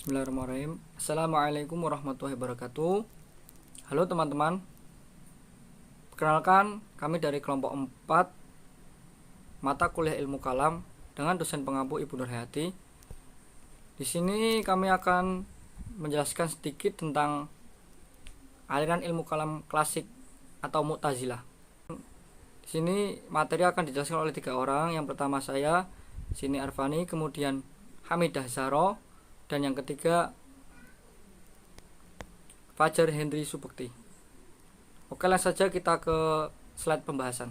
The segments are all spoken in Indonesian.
Bismillahirrahmanirrahim. Assalamualaikum warahmatullahi wabarakatuh. Halo teman-teman. Perkenalkan, kami dari kelompok 4 mata kuliah ilmu kalam dengan dosen pengampu Ibu Nurhayati. Di sini kami akan menjelaskan sedikit tentang aliran ilmu kalam klasik atau Mu'tazilah. Di sini materi akan dijelaskan oleh 3 orang. Yang pertama saya, Sini Arfani, kemudian Hamidah Zahro, dan yang ketiga Fajar Hendri Subekti. Oke, langsung saja kita ke slide pembahasan.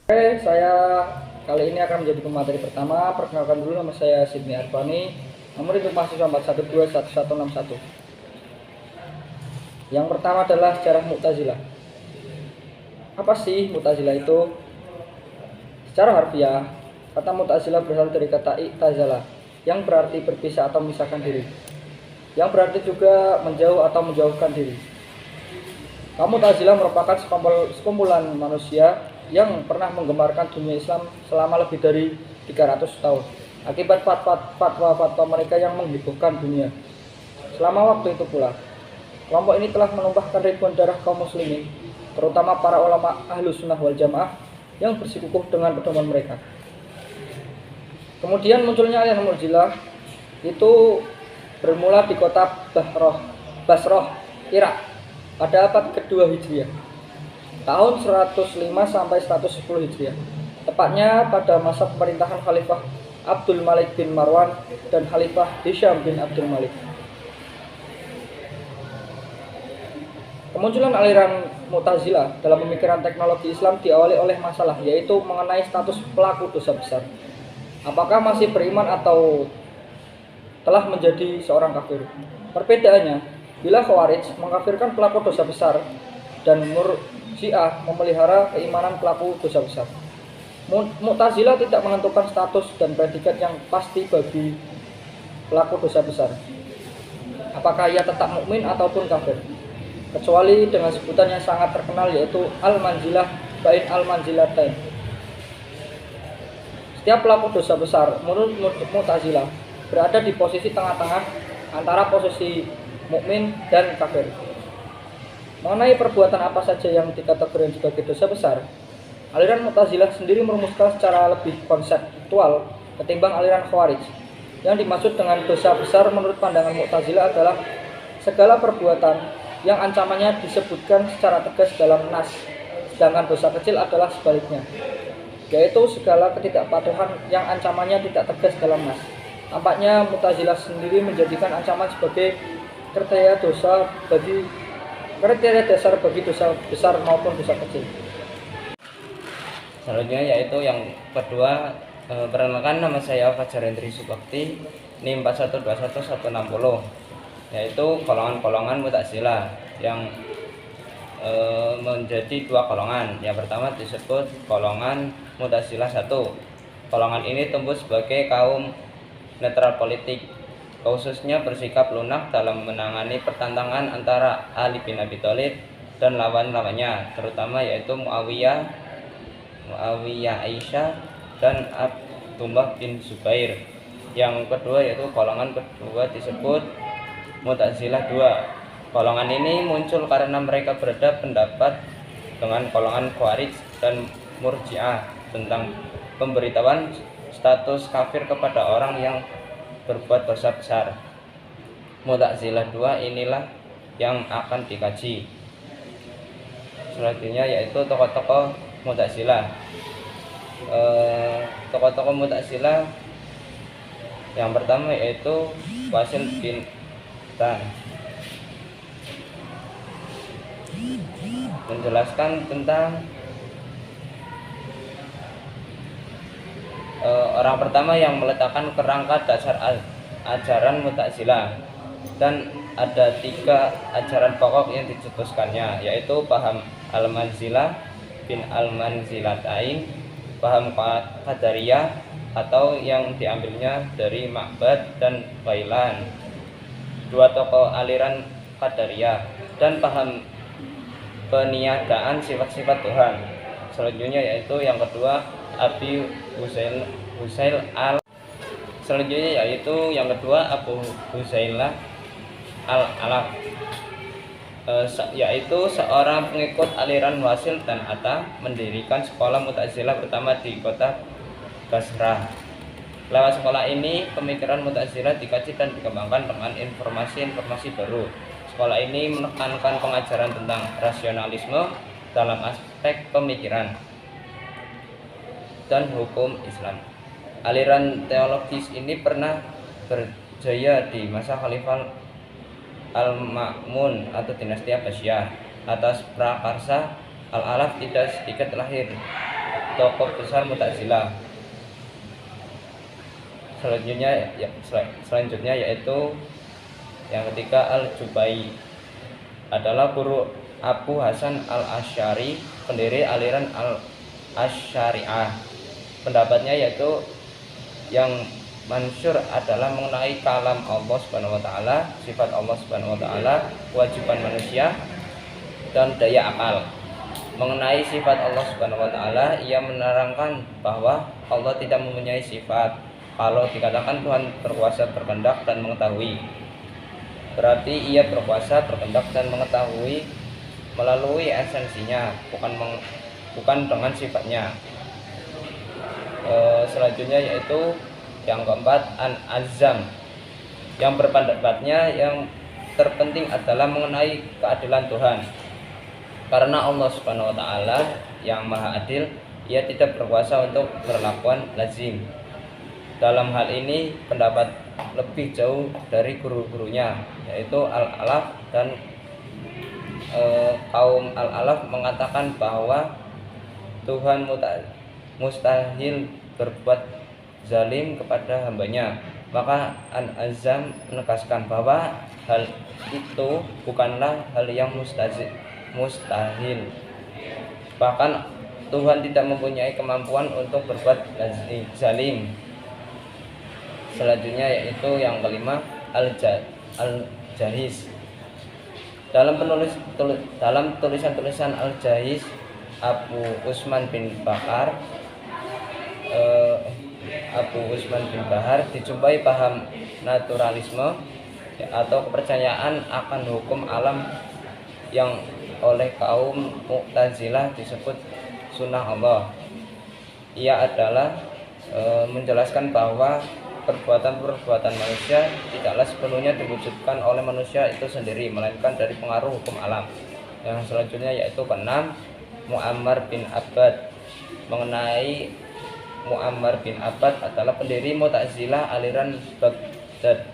Oke, saya kali ini akan menjadi pemateri pertama. Perkenalkan dulu, nama saya Sini Arfani, nomor induk mahasiswa 4121161. Yang pertama adalah sejarah Mu'tazilah. Apa sih Mu'tazilah itu? Secara harfiah, kata Mu'tazilah berasal dari kata i'tazala, yang berarti berpisah atau memisahkan diri, yang berarti juga menjauh atau menjauhkan diri. Mu'tazilah merupakan sekumpulan manusia yang pernah menggemarkan dunia Islam selama lebih dari 300 tahun akibat fatwa-fatwa mereka yang menghebohkan dunia. Selama waktu itu pula, kelompok ini telah menumpahkan ribuan darah kaum muslimin, terutama para ulama Ahlus Sunnah wal Jamaah yang bersikukuh dengan pedoman mereka. Kemudian munculnya aliran Mu'tazilah itu bermula di kota Basrah, Irak pada abad kedua Hijriah, tahun 105 sampai 110 Hijriah, tepatnya pada masa pemerintahan Khalifah Abdul Malik bin Marwan dan Khalifah Hisham bin Abdul Malik. Kemunculan aliran Mu'tazilah dalam pemikiran teknologi Islam diawali oleh masalah, yaitu mengenai status pelaku dosa besar. Apakah masih beriman atau telah menjadi seorang kafir? Perbedaannya, bila Khawarij mengkafirkan pelaku dosa besar dan Murji'ah memelihara keimanan pelaku dosa besar. Mu'tazilah tidak menentukan status dan predikat yang pasti bagi pelaku dosa besar. Apakah ia tetap mukmin ataupun kafir? Kecuali dengan sebutan yang sangat terkenal, yaitu al-manzilah bain al-manzilatain. Setiap pelaku dosa besar menurut Mu'tazilah berada di posisi tengah-tengah antara posisi mukmin dan kafir. Mengenai perbuatan apa saja yang dikategorikan sebagai dosa besar, aliran Mu'tazilah sendiri merumuskan secara lebih konseptual ketimbang aliran Khawarij. Yang dimaksud dengan dosa besar menurut pandangan Mu'tazilah adalah segala perbuatan yang ancamannya disebutkan secara tegas dalam nas, sedangkan dosa kecil adalah sebaliknya, yaitu segala ketidakpatuhan yang ancamannya tidak tegas dalam nas. Tampaknya Mu'tazilah sendiri menjadikan ancaman sebagai kriteria dasar bagi dosa besar maupun dosa kecil. Selanjutnya yaitu yang kedua, perkenalkan, nama saya Fajar Hendri Subekti, NIM 4121160, yaitu golongan-golongan Mu'tazilah yang menjadi 2 golongan. Yang pertama disebut golongan Mu'tazilah 1. Golongan ini tumbuh sebagai kaum netral politik, khususnya bersikap lunak dalam menangani pertentangan antara Ali bin Abi Thalib dan lawan-lawannya, terutama yaitu Muawiyah Aisyah dan Abdullah bin Zubair. Yang kedua yaitu golongan kedua disebut Mu'tazilah 2. Golongan ini muncul karena mereka berbeda pendapat dengan golongan Khawarij dan Murji'ah tentang pemberitahuan status kafir kepada orang yang berbuat dosa besar. Mu'tazilah 2 inilah yang akan dikaji. Selanjutnya yaitu tokoh-tokoh Mu'tazilah. Tokoh-tokoh Mu'tazilah yang pertama yaitu Wasil bin Tan, menjelaskan tentang orang pertama yang meletakkan kerangka dasar ajaran Mu'tazilah, dan ada 3 ajaran pokok yang dicetuskannya, yaitu paham al-manzilah bin al-manzilatain, paham qadariyah atau yang diambilnya dari Ma'bad dan Ghailan, 2 tokoh aliran qadariyah, dan paham peniadaan sifat-sifat Tuhan. Selanjutnya yaitu yang kedua Abi Husail Selanjutnya yaitu yang kedua Abu Huzailah al-Alaf, yaitu seorang pengikut aliran Wasil dan Atta, mendirikan sekolah Mu'tazilah pertama di kota Basrah. Lewat sekolah ini, pemikiran Mu'tazilah dikaji dan dikembangkan dengan informasi-informasi baru. Sekolah ini menekankan pengajaran tentang rasionalisme dalam aspek pemikiran dan hukum Islam. Aliran teologis ini pernah berjaya di masa Khalifah Al-Ma'mun atau dinasti Abbasiyah. Atas prakarsa Al-Alaf tidak sedikit lahir tokoh besar Mu'tazilah. Selanjutnya yaitu yang ketiga Al-Jubai, adalah guru Abu Hasan Al-Asy'ari, pendiri aliran Al-Asy'ariyah. Pendapatnya yaitu yang mansur adalah mengenai kalam Allah Subhanahu wa taala, sifat Allah Subhanahu wa taala, kewajiban manusia dan daya akal. Mengenai sifat Allah Subhanahu wa taala, ia menerangkan bahwa Allah tidak mempunyai sifat. Kalau dikatakan Tuhan berkuasa, berkehendak dan mengetahui, berarti ia berkuasa, berkehendak dan mengetahui melalui esensinya, bukan dengan sifatnya. Selanjutnya yaitu yang keempat An-Azam, yang berpendapatnya yang terpenting adalah mengenai keadilan Tuhan. Karena Allah Subhanahu wa taala yang Maha Adil, ia tidak berkuasa untuk berlakuan lazim. Dalam hal ini pendapat lebih jauh dari guru-gurunya, yaitu Al-Alaf dan kaum Al-Alaf mengatakan bahwa Tuhan mustahil berbuat zalim kepada hambanya. Maka An-Azam menegaskan bahwa hal itu bukanlah hal yang mustahil. Bahkan Tuhan tidak mempunyai kemampuan untuk berbuat zalim. Selanjutnya yaitu yang kelima Al-Jahiz. Dalam tulisan-tulisan Al-Jahiz, Abu Usman bin Bahar dijumpai paham naturalisme atau kepercayaan akan hukum alam yang oleh kaum Mu'tazilah disebut sunnah Allah. Ia adalah menjelaskan bahwa perbuatan-perbuatan manusia tidaklah sepenuhnya diwujudkan oleh manusia itu sendiri, melainkan dari pengaruh hukum alam. Yang selanjutnya yaitu keenam Mu'ammar bin Abbad. Mengenai Mu'ammar bin Abbad adalah pendiri Mu'tazilah aliran Baghdad.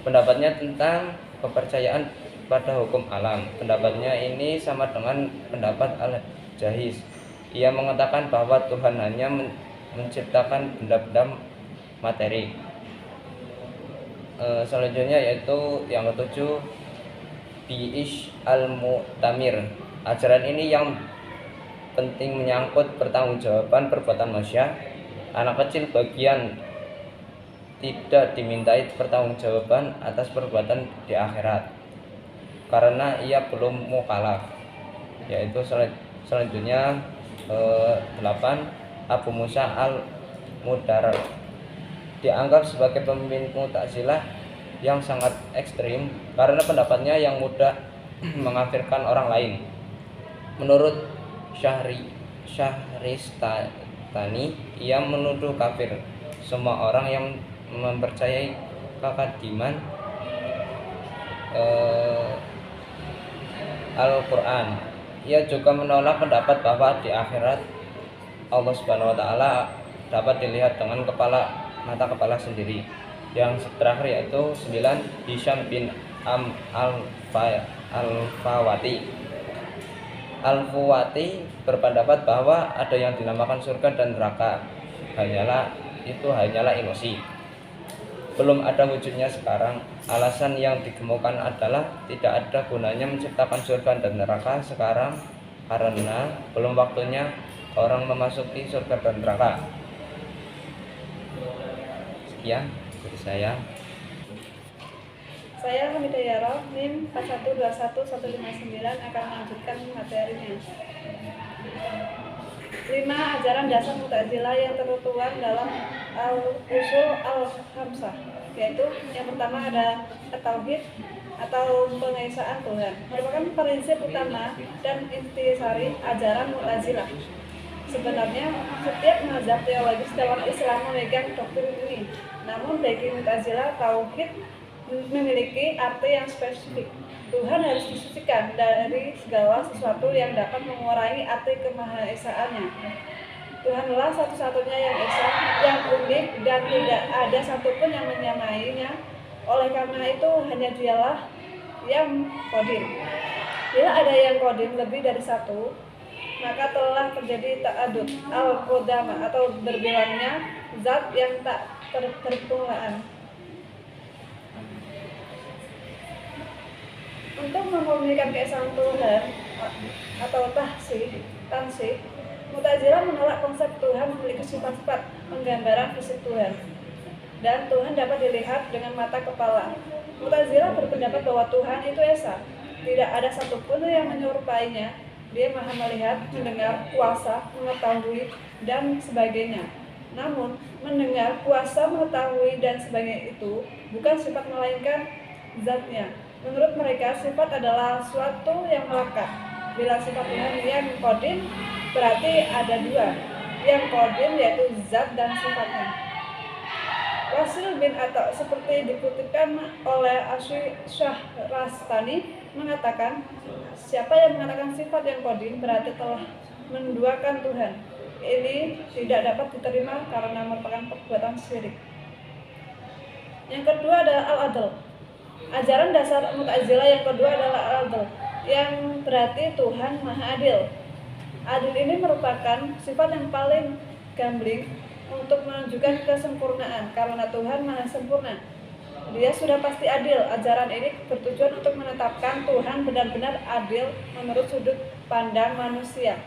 Pendapatnya tentang kepercayaan pada hukum alam. Pendapatnya ini sama dengan pendapat Al-Jahiz. Ia mengatakan bahwa Tuhan hanya menciptakan benda-benda materi. Selanjutnya yaitu yang ketujuh Bi'ish al-Mu'tamir. Ajaran ini yang penting menyangkut pertanggungjawaban perbuatan manusia. Anak kecil bagian tidak dimintai pertanggungjawaban atas perbuatan di akhirat karena ia belum mukallaf. Yaitu selanjutnya 8 Abu Musa al-Mudar, dianggap sebagai pemimpin Mu'tazilah yang sangat ekstrim karena pendapatnya yang mudah mengkafirkan orang lain. Menurut Syahristani, ia menuduh kafir semua orang yang mempercayai kekadiman Al-Quran. Ia juga menolak pendapat bahwa di akhirat Allah Subhanahu wa taala dapat dilihat dengan mata kepala sendiri. Yang terakhir yaitu 9 Hisham bin Al-Fuwati berpendapat bahwa ada yang dinamakan surga dan neraka. Hanyalah ilusi. Belum ada wujudnya sekarang. Alasan yang dikemukakan adalah tidak ada gunanya menciptakan surga dan neraka sekarang karena belum waktunya orang memasuki surga dan neraka. Sekian dari saya. Saya Hamidah Yara, NIM 4121159 akan melanjutkan materinya. 5. Ajaran dasar Mu'tazilah yang tertuang dalam al-usul al-khamsah, yaitu yang pertama ada at-tauhid atau pengesaan Tuhan, merupakan prinsip utama dan intisari ajaran Mu'tazilah. Sebenarnya setiap mazhab teologis dalam Islam memegang doktrin ini. Namun bagi Mu'tazilah, tauhid memiliki arti yang spesifik. Tuhan harus disucikan dari segala sesuatu yang dapat mengurangi arti kemahaesaannya. Tuhanlah satu-satunya yang esa, yang unik, dan tidak ada satupun yang menyamainya. Oleh karena itu, hanya dialah yang qadim. Bila ada yang qadim lebih dari satu, maka telah terjadi ta'adud al-qodama atau berbilangnya zat yang tak berpermulaan. Untuk memurnikan keesaan Tuhan atau tansih, Mu'tazilah menolak konsep Tuhan memiliki sifat-sifat penggambaran fisik Tuhan, dan Tuhan dapat dilihat dengan mata kepala. Mu'tazilah berpendapat bahwa Tuhan itu esa, tidak ada satupun yang menyerupainya. Dia maha melihat, mendengar, kuasa, mengetahui, dan sebagainya. Namun, mendengar, kuasa, mengetahui, dan sebagainya itu bukan sifat melainkan zatnya. Menurut mereka, sifat adalah suatu yang melekat. Bila sifat Tuhan yang qadim, berarti ada dua. Yang qadim yaitu zat dan sifatnya. Wasil bin Atta seperti dikutipkan oleh Asy-Syahrastani mengatakan, siapa yang mengatakan sifat yang qadim berarti telah menduakan Tuhan. Ini tidak dapat diterima karena merupakan perbuatan syirik. Yang kedua adalah al-adl. Ajaran dasar Mu'tazilah yang kedua adalah al-adl, yang berarti Tuhan Maha Adil. Adil ini merupakan sifat yang paling gambling untuk menunjukkan kesempurnaan, karena Tuhan Maha Sempurna. Dia sudah pasti adil. Ajaran ini bertujuan untuk menetapkan Tuhan benar-benar adil menurut sudut pandang manusia.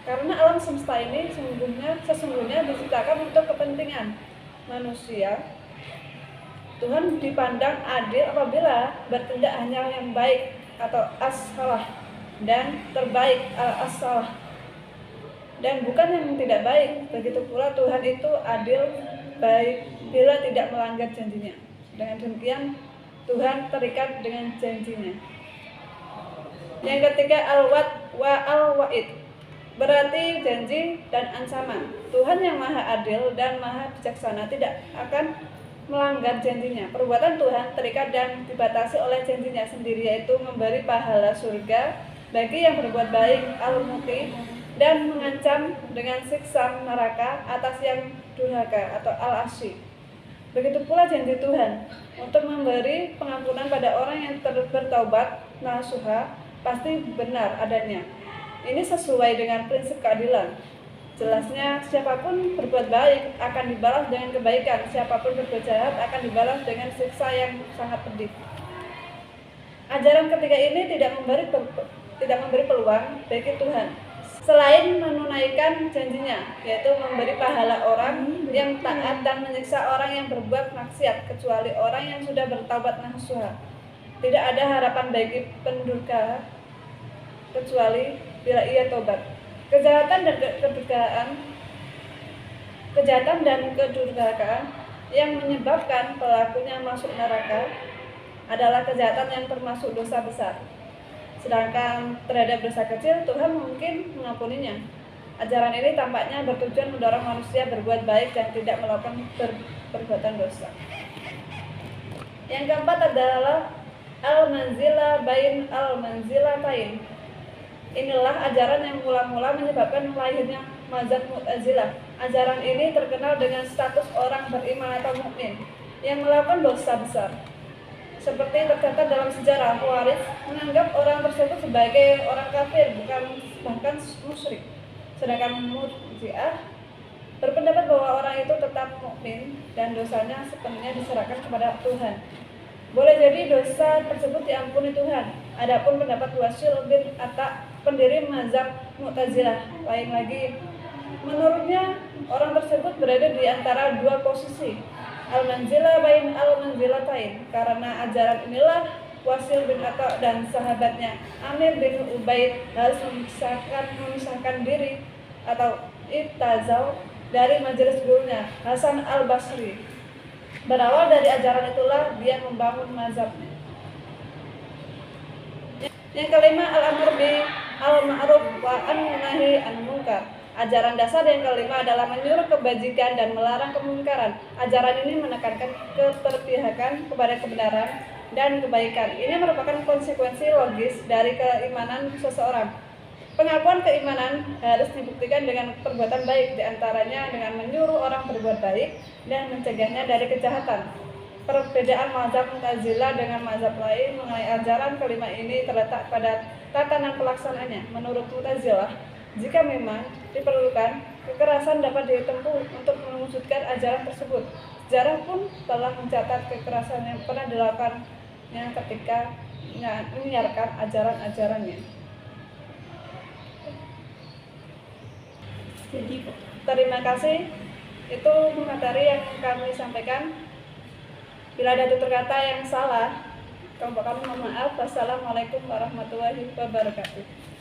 Karena alam semesta ini sesungguhnya diciptakan untuk kepentingan manusia. Tuhan dipandang adil apabila bertindak hanya yang baik atau as-salah dan terbaik as-salah, dan bukan yang tidak baik. Begitu pula Tuhan itu adil baik bila tidak melanggar janjinya. Dengan demikian Tuhan terikat dengan janjinya. Yang ketiga al-wa'd wa al-wa'id, berarti janji dan ancaman. Tuhan yang maha adil dan maha bijaksana tidak akan melanggar janjinya. Perbuatan Tuhan terikat dan dibatasi oleh janjinya sendiri, yaitu memberi pahala surga bagi yang berbuat baik al-muti, dan mengancam dengan siksa neraka atas yang durhaka atau al-asyi. Begitu pula janji Tuhan untuk memberi pengampunan pada orang yang bertaubat nasuha pasti benar adanya. Ini sesuai dengan prinsip keadilan. Jelasnya, siapapun berbuat baik akan dibalas dengan kebaikan, siapapun berbuat jahat akan dibalas dengan siksa yang sangat pedih. Ajaran ketiga ini tidak memberi peluang bagi Tuhan selain menunaikan janjinya, yaitu memberi pahala orang yang taat dan menyiksa orang yang berbuat maksiat, kecuali orang yang sudah bertaubat nasuha. Tidak ada harapan bagi pendurhaka kecuali bila ia tobat. Kejahatan dan kedurhakaan yang menyebabkan pelakunya masuk neraka adalah kejahatan yang termasuk dosa besar. Sedangkan terhadap dosa kecil, Tuhan mungkin mengampuninya. Ajaran ini tampaknya bertujuan mendorong manusia berbuat baik dan tidak melakukan perbuatan dosa. Yang keempat adalah al-manzilah bain al-manzilatain. Inilah ajaran yang mula-mula menyebabkan lahirnya mazhab Mu'tazilah. Ajaran ini terkenal dengan status orang beriman atau mukmin yang melakukan dosa besar. Seperti tercatat dalam sejarah, Khawarij menganggap orang tersebut sebagai orang kafir, bukan bahkan musyrik. Sedangkan Murji'ah berpendapat bahwa orang itu tetap mukmin dan dosanya sepenuhnya diserahkan kepada Tuhan. Boleh jadi dosa tersebut diampuni Tuhan. Adapun pendapat Wasil bin Atta, pendiri mazhab Mu'tazilah, lain lagi. Menurutnya, orang tersebut berada di antara dua posisi, al-manzilah bain al-manzilatain. Karena ajaran inilah Wasil bin Atta dan sahabatnya Amir bin Ubaid harus memisahkan diri atau ittazal dari majelis gurunya, Hasan al-Basri. Berawal dari ajaran itulah dia membangun mazhabnya. Yang kelima, al-amr bi al-ma'ruf wa an-nahi anil munkar. Ajaran dasar yang kelima adalah menyuruh kebajikan dan melarang kemungkaran. Ajaran ini menekankan keberpihakan kepada kebenaran dan kebaikan. Ini merupakan konsekuensi logis dari keimanan seseorang. Pengakuan keimanan harus dibuktikan dengan perbuatan baik, diantaranya dengan menyuruh orang berbuat baik dan mencegahnya dari kejahatan. Perbedaan mazhab Mu'tazilah dengan mazhab lain mengenai ajaran kelima ini terletak pada tatanan pelaksanaannya. Menurut Mu'tazilah, jika memang diperlukan, kekerasan dapat ditempuh untuk mewujudkan ajaran tersebut. Sejarah pun telah mencatat kekerasan yang pernah dilakukannya ketika menyiarkan ajaran-ajarannya. Terima kasih. Itu materi yang kami sampaikan. Bila ada tutur kata yang salah, kami mohon maaf. Wassalamualaikum warahmatullahi wabarakatuh.